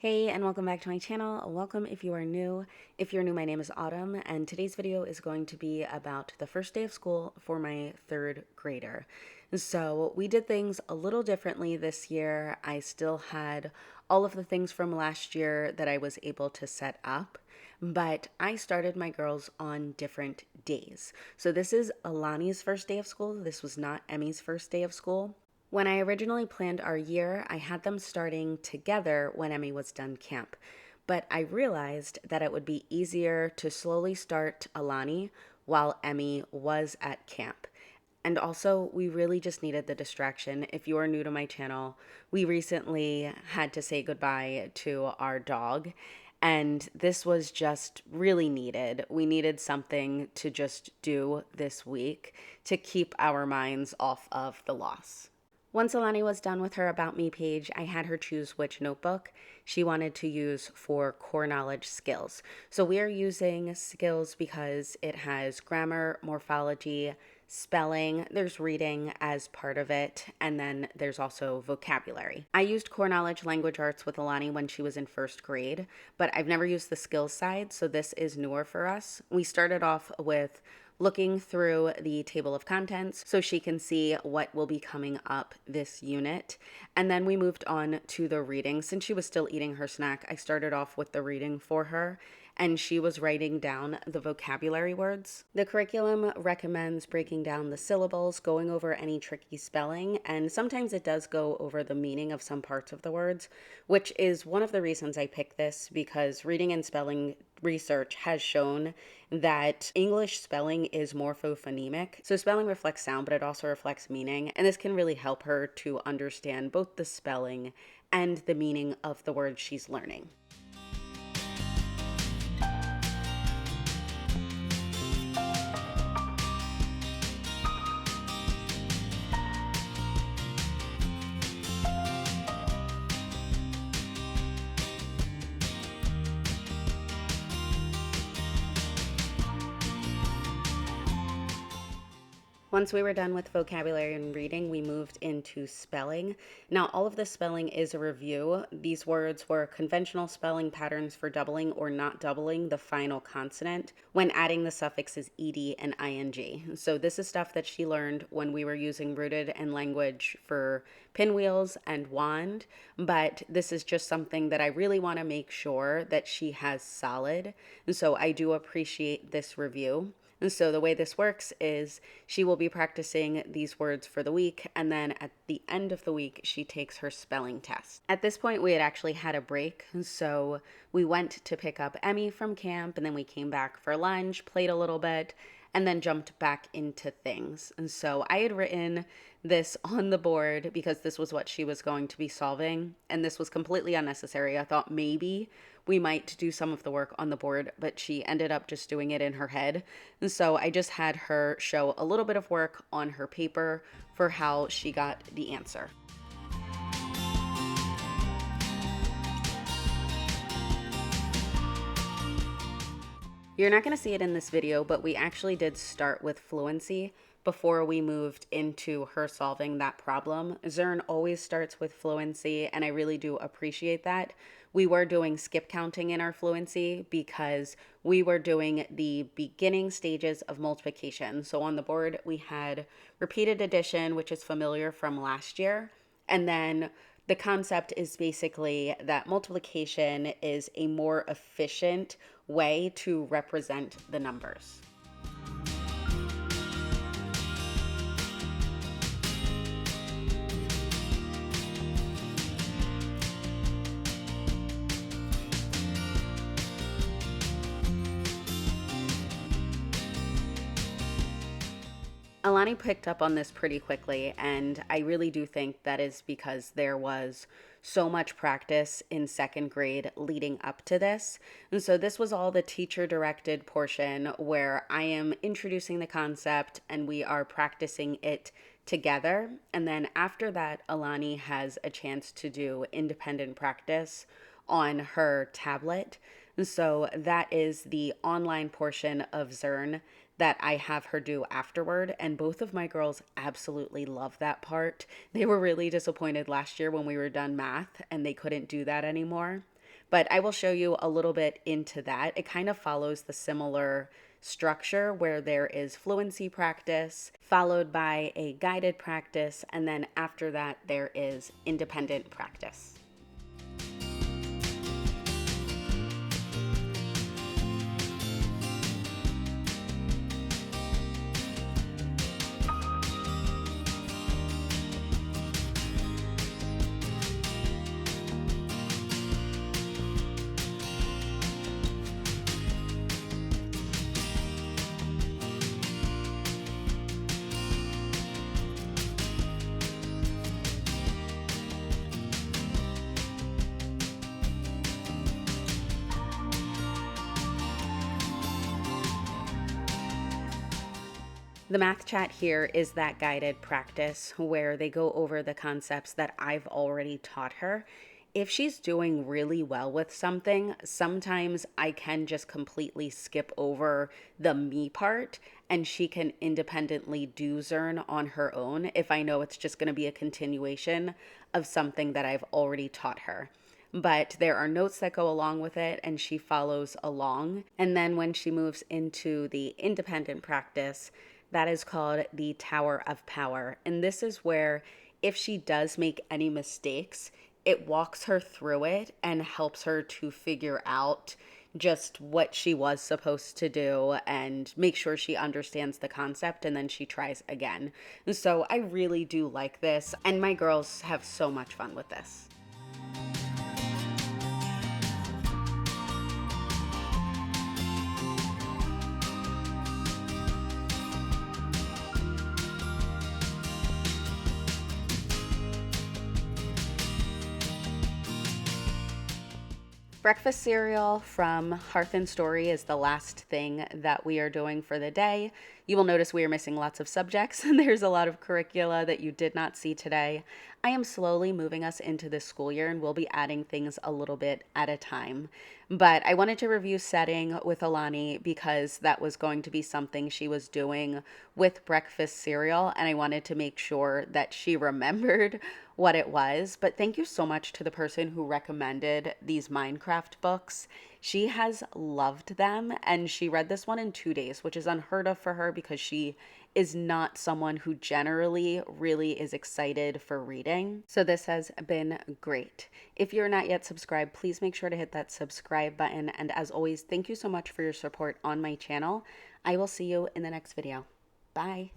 Hey, and welcome back to my channel. Welcome if you are new. If you're new, my name is Autumn, and today's video is going to be about the first day of school for my third grader. So we did things a little differently this year. I still had all of the things from last year that I was able to set up, but I started my girls on different days. So this is Alani's first day of school. This was not Emmy's first day of school. When I originally planned our year, I had them starting together when Emmy was done camp. But I realized that it would be easier to slowly start Alani while Emmy was at camp. And also, we really just needed the distraction. If you are new to my channel, we recently had to say goodbye to our dog, and this was just really needed. We needed something to just do this week to keep our minds off of the loss. Once Alani was done with her About Me page, I had her choose which notebook she wanted to use for core knowledge skills. So we are using skills because it has grammar, morphology, spelling, there's reading as part of it, and then there's also vocabulary. I used core knowledge language arts with Alani when she was in first grade, but I've never used the skills side, so this is newer for us. We started off with looking through the table of contents so she can see what will be coming up this unit. And then we moved on to the reading. Since she was still eating her snack, I started off with the reading for her, and she was writing down the vocabulary words. The curriculum recommends breaking down the syllables, going over any tricky spelling, and sometimes it does go over the meaning of some parts of the words, which is one of the reasons I picked this, because reading and spelling research has shown that English spelling is morphophonemic. So spelling reflects sound, but it also reflects meaning, and this can really help her to understand both the spelling and the meaning of the words she's learning. Once we were done with vocabulary and reading, we moved into spelling. Now, all of this spelling is a review. These words were conventional spelling patterns for doubling or not doubling the final consonant when adding the suffixes ed and ing. So this is stuff that she learned when we were using Rooted and Language for Pinwheels and Wand, but this is just something that I really want to make sure that she has solid. And so I do appreciate this review. And so the way this works is she will be practicing these words for the week, and then at the end of the week, she takes her spelling test. At this point, we had actually had a break, so we went to pick up Emmy from camp, and then we came back for lunch, played a little bit, and then jumped back into things. And so I had written this on the board because this was what she was going to be solving, and this was completely unnecessary. I thought maybe we might do some of the work on the board, but she ended up just doing it in her head. And so I just had her show a little bit of work on her paper for how she got the answer. You're not going to see it in this video, but we actually did start with fluency before we moved into her solving that problem. Zern always starts with fluency, and I really do appreciate that. We were doing skip counting in our fluency because we were doing the beginning stages of multiplication. So on the board, we had repeated addition, which is familiar from last year, and then the concept is basically that multiplication is a more efficient way to represent the numbers. Alani picked up on this pretty quickly, and I really do think that is because there was so much practice in second grade leading up to this. And so this was all the teacher-directed portion where I am introducing the concept and we are practicing it together. And then after that, Alani has a chance to do independent practice on her tablet. And so that is the online portion of Zern that I have her do afterward, and both of my girls absolutely love that part. They were really disappointed last year when we were done math and they couldn't do that anymore. but I will show you a little bit into that. It kind of follows the similar structure where there is fluency practice followed by a guided practice, and then after that there is independent practice. The math chat here is that guided practice where they go over the concepts that I've already taught her. If she's doing really well with something, sometimes I can just completely skip over the me part and she can independently do Zern on her own if I know it's just going to be a continuation of something that I've already taught her. But there are notes that go along with it and she follows along. And then when she moves into the independent practice, that is called the Tower of Power. And this is where if she does make any mistakes, it walks her through it and helps her to figure out just what she was supposed to do and make sure she understands the concept, and then she tries again. And so I really do like this, and my girls have so much fun with this. Breakfast cereal from Hearth and Story is the last thing that we are doing for the day. You will notice we are missing lots of subjects and there's a lot of curricula that you did not see today. I am slowly moving us into this school year and we'll be adding things a little bit at a time. But I wanted to review setting with Alani because that was going to be something she was doing with breakfast cereal, and I wanted to make sure that she remembered what it was. But thank you so much to the person who recommended these Minecraft books. She has loved them, and she read this one in 2 days, which is unheard of for her because she is not someone who generally really is excited for reading. So this has been great. If you're not yet subscribed, please make sure to hit that subscribe button. And as always, thank you so much for your support on my channel. I will see you in the next video. Bye.